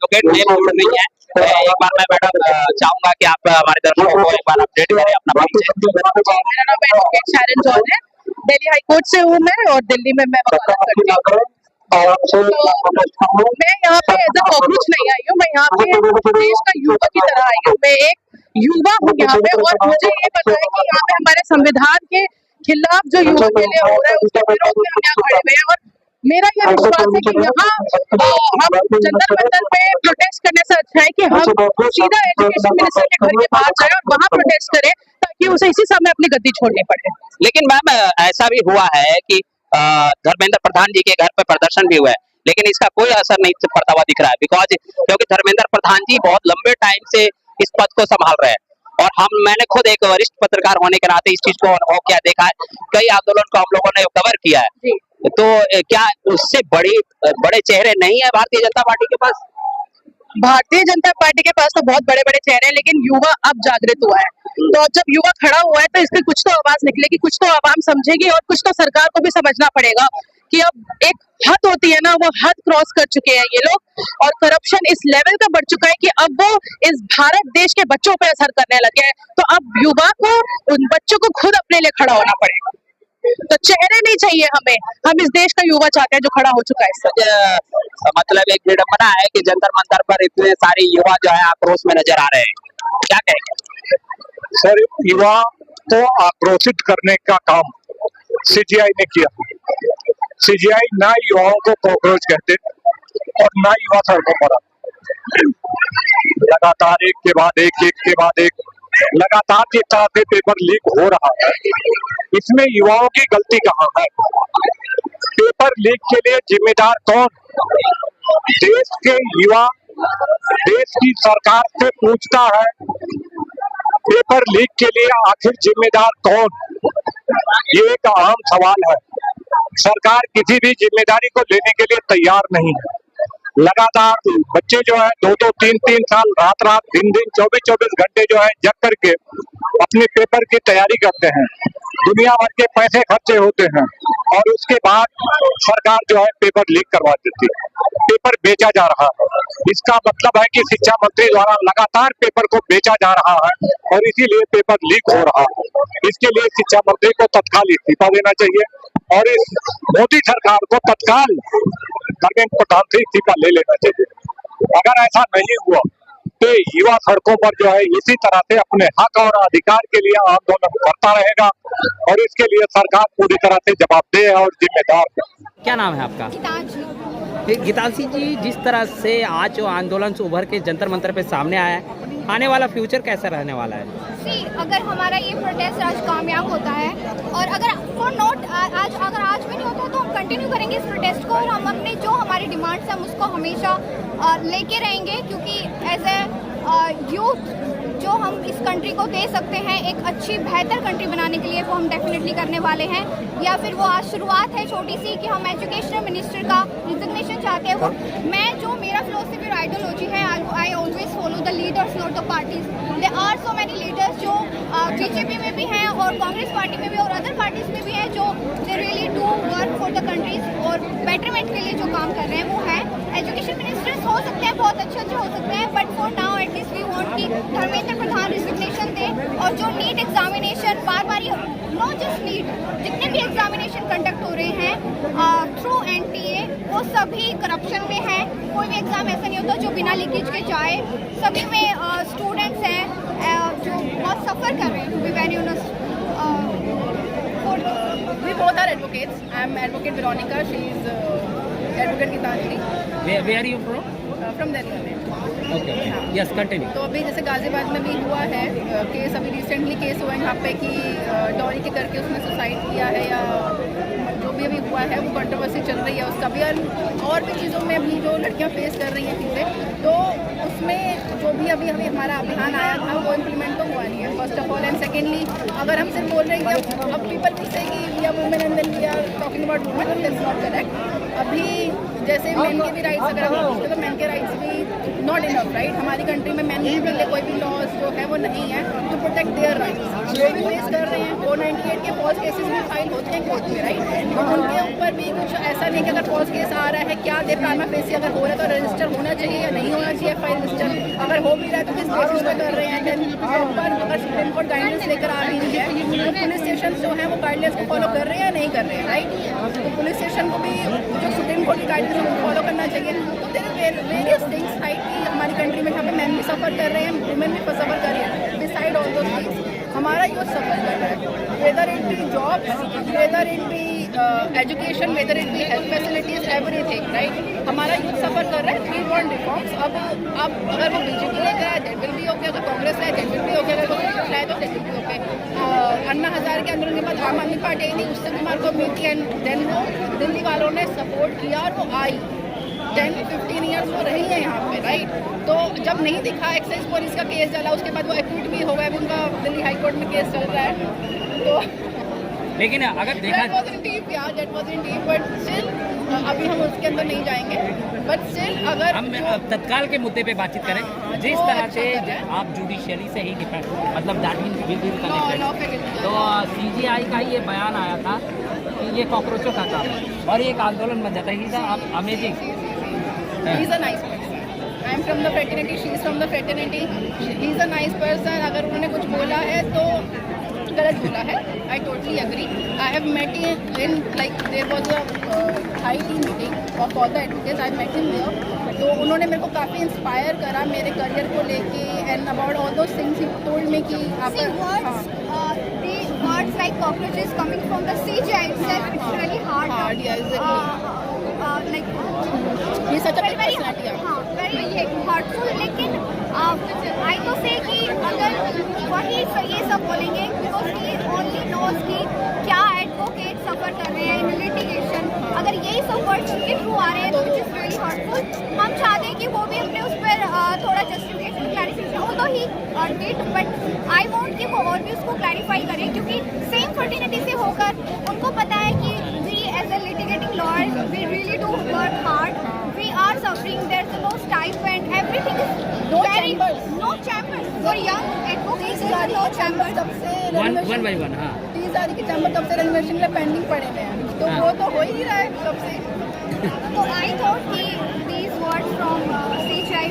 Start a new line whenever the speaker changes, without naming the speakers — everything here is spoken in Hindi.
एडवोकेट मेल उड़ रही है। एक बार मैं मैडम चाहूंगा कि आप हमारे दर्शकों को एक बार अपडेट करें अपना परिचय।
मेरा नाम एडवोकेट शारन जॉन है, दिल्ली हाई कोर्ट से हूँ मैं, और दिल्ली में मैं वकालत करती हूँ। तो मैं यहाँ पे एज अ कॉकरोच नहीं आई हूँ, मैं यहाँ पे देश का युवा की तरह आई हूँ। मैं एक युवा हूँ यहाँ पे, और मुझे ये पता है कि यहाँ पे हमारे संविधान के खिलाफ जो युवा के लिए हो रहा है उसके विरोध में हम यहाँ खड़े हुए हैं। और मेरा ये विश्वास है कि यहाँ हम जंतर मंतर पे प्रोटेस्ट करने से अच्छा है कि हम सीधा एजुकेशन मिनिस्टर के घर के बाहर जाए और वहाँ प्रोटेस्ट करें, ताकि उसे इसी समय अपनी गद्दी छोड़नी पड़े।
लेकिन मैम ऐसा भी हुआ है कि धर्मेंद्र प्रधान जी के घर पे प्रदर्शन भी हुआ है, लेकिन इसका कोई असर नहीं पड़ता हुआ दिख रहा है, बिकॉज क्योंकि धर्मेंद्र प्रधान जी बहुत लंबे टाइम से इस पद को संभाल रहे हैं। और मैंने खुद एक वरिष्ठ पत्रकार होने के नाते इस चीज को अनुभव किया, देखा है, कई आंदोलन को हम लोगों ने कवर किया है। तो क्या उससे बड़े चेहरे नहीं है भारतीय जनता पार्टी के पास?
भारतीय जनता पार्टी के पास तो बहुत बड़े बड़े चेहरे हैं, लेकिन युवा अब जागृत हुआ है। तो जब युवा खड़ा हुआ है तो इसकी कुछ तो आवाज निकलेगी, कुछ तो आवाम समझेगी, और कुछ तो सरकार को भी समझना पड़ेगा कि अब एक हद होती है ना, वो हद क्रॉस कर चुके हैं ये लोग, और करप्शन इस लेवल का बढ़ चुका है कि अब वो इस भारत देश के बच्चों पे असर करने लगे हैं। तो अब युवा को, उन बच्चों को खुद अपने लिए खड़ा होना पड़ेगा। तो चेहरे नहीं चाहिए हमें, हम इस देश का युवा चाहते हैं जो खड़ा हो चुका है।
मतलब एक विडंबना है कि जंतर मंतर पर इतने सारे युवा जो है आक्रोश में नजर आ रहे हैं, क्या कहेंगे?
सर, युवा को आक्रोशित करने का काम सीजीआई ने किया। सीजीआई ना युवाओं को कॉकरोच कहते और ना युवा सड़कों पर आते। लगातार एक के बाद एक लगातार जिस तरह से पेपर लीक हो रहा है, इसमें युवाओं की गलती कहाँ है? पेपर लीक के लिए जिम्मेदार कौन? देश के युवा देश की सरकार से पूछता है, पेपर लीक के लिए आखिर जिम्मेदार कौन? ये एक अहम सवाल है। सरकार किसी भी जिम्मेदारी को लेने के लिए तैयार नहीं है। लगातार बच्चे जो है 2-2, 3-3 साल रात दिन 24-24 घंटे जो है जग करके अपने पेपर की तैयारी करते हैं। दुनिया भर के पैसे खर्चे होते हैं और उसके बाद सरकार जो है पेपर लीक करवा देती है। पेपर बेचा जा रहा है। इसका मतलब है कि शिक्षा मंत्री द्वारा लगातार पेपर को बेचा जा रहा है और इसीलिए पेपर लीक हो रहा है। इसके लिए शिक्षा मंत्री को तत्काल इस्तीफा देना चाहिए और इस मोदी सरकार को तत्काल धर्मेंद्र प्रधान से इस्तीफा ले लेना चाहिए। अगर ऐसा नहीं हुआ तो युवा सड़कों पर जो है इसी तरह से अपने हक और अधिकार के लिए आंदोलन करता रहेगा और इसके लिए सरकार पूरी तरह से जवाबदेह और जिम्मेदार है।
क्या नाम है आपका? गीतांशी जी, जिस तरह से आज जो आंदोलन से उभर के जंतर मंतर पे सामने आया है, आने वाला फ्यूचर कैसा रहने वाला है?
अगर हमारा ये प्रोटेस्ट आज कामयाब होता है, और अगर आज भी नहीं होता है, तो हम कंटिन्यू करेंगे इस प्रोटेस्ट को, और हम अपने जो हमारी डिमांड्स हैं उसको हमेशा लेके रहेंगे, क्योंकि एज ए यूथ जो हम इस कंट्री को दे सकते हैं एक अच्छी बेहतर कंट्री बनाने के लिए, वो हम डेफिनेटली करने वाले हैं। या फिर वो आज शुरुआत है छोटी सी कि हम एजुकेशनल मिनिस्टर का रिजिग्नेशन चाहते हैं। वो जो मेरा फिलोसफी और आइडियोलॉजी है, I always follow the leaders not the parties. There are so many leaders जो बीजेपी में भी हैं और कांग्रेस पार्टी में भी और अदर पार्टीज में भी हैं, जो they really do work for the countries और बेटरमेंट के लिए जो काम कर रहे हैं वो है। एजुकेशन मिनिस्टर्स हो सकते हैं, बहुत अच्छे हो सकते हैं, but for now at least we want कि धर्मेंद्र प्रधान रिजिग्नेशन दे, और जो नीट एग्जामिनेशन बार नॉट जस्ट नीट, जितने भी एग्जामिनेशन कंडक्ट हो रहे हैं थ्रू एनटीए, वो सभी करप्शन में है। कोई भी एग्जाम ऐसा नहीं होता जो बिना लीकेज के जाए। सभी में स्टूडेंट्स हैं जो बहुत सफ़र कर रहे हैं, to be very honest.
We both are advocates. I am advocate Veronica. She is advocate Gitanjali.
Where are you from?
From Delhi.
Okay. Yes, continue.
तो अभी जैसे गाजियाबाद में भी हुआ है केस, अभी रिसेंटली केस हुआ है यहाँ पे कि डॉरी के करके उसने सुसाइड किया है, या जो भी अभी हुआ है वो कंट्रोवर्सी चल रही है उसका भी, और भी चीज़ों में अभी जो लड़कियाँ फेस कर रही हैं चीज़ें, तो उसमें जो भी अभी हमारा अभियान आया था वो इम्प्लीमेंट तो हुआ नहीं है, first of all. And secondly, अगर हम सिर्फ बोल रहे हैं कि अब पीपल से कि we are women and then we are talking about women, that's not correct. अभी जैसे मेन के भी राइट्स अगर हम पूछते तो मेन के राइट्स भी नॉट इनफ, राइट? हमारी कंट्री में मेन के लिए कोई भी लॉज जो है वो नहीं है टू प्रोटेक्ट देयर राइट्स। जो भी फेस कर रहे हैं 498 के फॉल्स केसेस भी फाइल होते हैं कोर्ट में, राइट? तो उनके ऊपर भी कुछ ऐसा नहीं कि अगर फॉल्स केस आ रहा है, क्या दे प्राइमा फेसी अगर हो रहा है तो रजिस्टर होना चाहिए या नहीं होना CGI फाइल रजिस्टर अगर हो भी रहा है तो किस बेसिस पर कर रहे हैं, देन प्रॉपर अगर सुप्रीम कोर्ट गाइडेंस लेकर आ रही है तो पुलिस स्टेशन जो है वो गाइडलाइंस को फॉलो कर रहे हैं या नहीं कर रहे हैं, राइट। तो पुलिस स्टेशन को भी जो सुप्रीम कोर्ट की गाइडलाइंस को फॉलो करना चाहिए। तो देयर वेरियस थिंग्स राइट कि हमारी कंट्री में जहाँ पे मैन भी सफ़र कर रहे हैं, वुमेन भी सफ़र कर रही है, डिसाइड ऑल दो थिंग्स हमारा यूथ सफ़र कर रहा है, whether it be jobs, whether it be education, whether it be health facilities, everything, right. हमारा यूथ सफ़र कर रहा है, वी वांट रिफॉर्म्स। अब अगर वो बीजेपी लेकर आए दैट विल बी ओके, अगर कांग्रेस लाए दैट विल बी ओके, अगर कांग्रेस लाए तो दैट विल बी ओके। अन्ना हज़ारे के आंदोलन के बाद आम आदमी पार्टी आई थी, उससे भी मार्को मिली एंड देन वो दिल्ली वालों ने सपोर्ट किया और वो आई 10-15 ईयर्स वो रही है यहाँ पे, राइट। तो जब नहीं दिखा एक्साइज पुलिस का केस चला, उसके बाद वो एक्विट भी हो गया, अभी उनका दिल्ली हाई कोर्ट में केस चल रहा है। तो
लेकिन अगर देखा
that was in deep, yeah, that was in deep, but still अभी हम उसके अंदर नहीं जाएंगे, बट स्टिल अगर
हम तत्काल के मुद्दे पे बातचीत करें, जिस
जो
तरह
अच्छा
से
कर रहे हैं।
आप जुडिशियली से ही डिपेंड, मतलब that mean will be
law पे
कनेक्टेड। तो CGI का ही ये बयान आया था कि ये कॉकरोचों का काम है और ये एक आंदोलन बन जाता है। ही आप amazing,
he is a nice person. I am from the fraternity, she is from the fraternity. He is a nice person. अगर उन्होंने कुछ बोला है तो गलत बोला है, I totally agree. I have met him in like there was a high tea meeting of all the advocates. I met him there. तो उन्होंने मेरे को काफ़ी इंस्पायर करा मेरे करियर को लेके and about all those things he told me कि आप
See, words like cockroaches coming from the CGI itself, it's really hard.
Hard, yeah, exactly.
Like
he is such a big
very
personality. Yeah.
हाँ, very hurtful. लेकिन I तो say कि अगर वही ये सब बोलेंगे because he only knows कि क्या एडवोकेट सफर कर रहे हैं इन लिटिगेशन, अगर यही सब वर्ड्स के थ्रू आ रहे हैं तो which is really hurtful। हम चाहते हैं कि वो भी अपने उस पर थोड़ा जस्टिफिकेशन क्लैरिफिकेशन हो तो he did, but I want कि वो और भी उसको क्लैरिफाई करें, क्योंकि सेम फर्टिलिटी से होकर उनको पता है कि we as a litigating lawyer we really do work hard, we are suffering, there's no stipend, everything is
No
very
chambers.
no chambers for young advocates, there are no chambers।
तब से
वन बाई वन। हाँ,
30 तारीख के चैम्बर तब से रेनोवेशन के लिए पेंडिंग पड़े हुए हैं, तो
हाँ।
वो तो हो ही रहा है तब से।
So I thought कि these words from CGI